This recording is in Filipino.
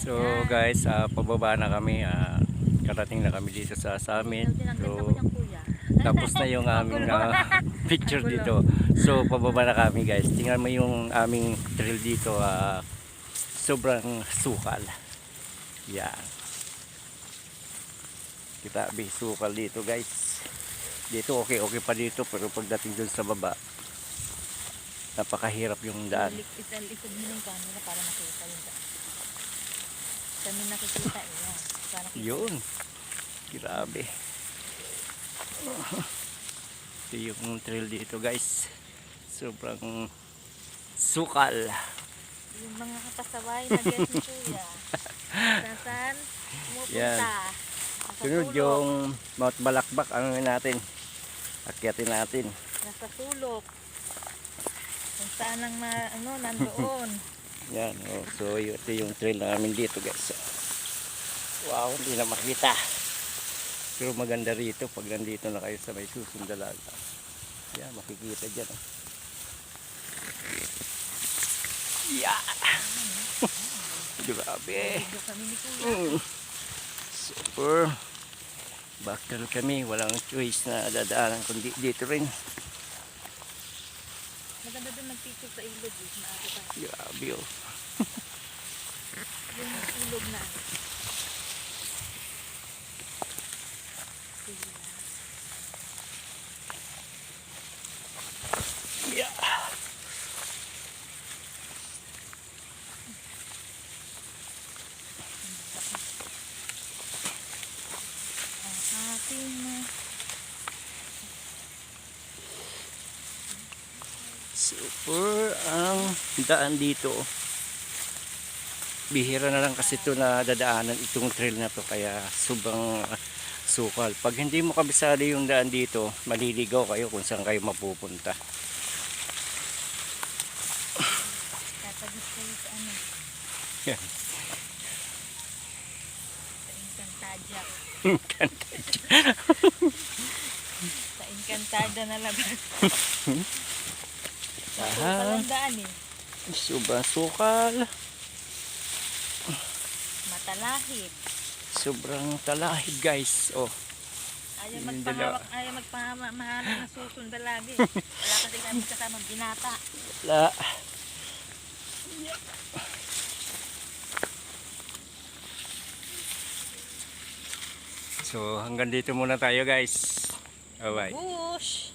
So guys, pababa na kami. Karating na kami dito sa amin. So tapos na yung aming picture dito. So pababa na kami guys. Tingnan mo yung aming trail dito. Sobrang sukal. Yan. Kita sukal dito guys. Dito okay pa dito, pero pagdating dun sa baba, napakahirap yung daan. Ilikod mo yung camera para makita yung daan. Kami nakikita Yun. Grabe. Ito yung trail dito guys. Sobrang sukal. Yung mga kapasaway na guys ni Kuya. Saan pumupunta? Sunod yung Mount Balakbak. Ano natin? Akyatin natin. Nasa sulok. Kung saan ang nandoon. Yan. So ito yung trail namin dito guys. Wow, hindi na makita. Pero maganda rito pag nandito na kayo sa may Susong Dalaga. Yan, makikita dyan. Yeah. Grabe. Super. Backtrail kami. Walang choice na dadaanan kundi dito rin. Maganda din mag-picture sa ilog. Grabe oh. Yung ilog na. Yeah. Super ang daan dito. Bihira na lang kasi ito na dadaanan itong trail na to, kaya sobrang sukal. Pag hindi mo kabisado yung daan dito, maliligaw kayo kung saan kayo mapupunta. Tatagis kayo sa ano? Yan. Sa Encantadia. Encantadia. Sa Encantada na labas. Aha. Sobrang daan eh. Sobrang sukal. Matalahib. Sobrang talahib guys. Oh. Ayaw magpamahalan ng Susong Dalaga. Wala kasi kami kasamang binata. Wala. So hanggang dito muna tayo guys. Bye bye. Bush!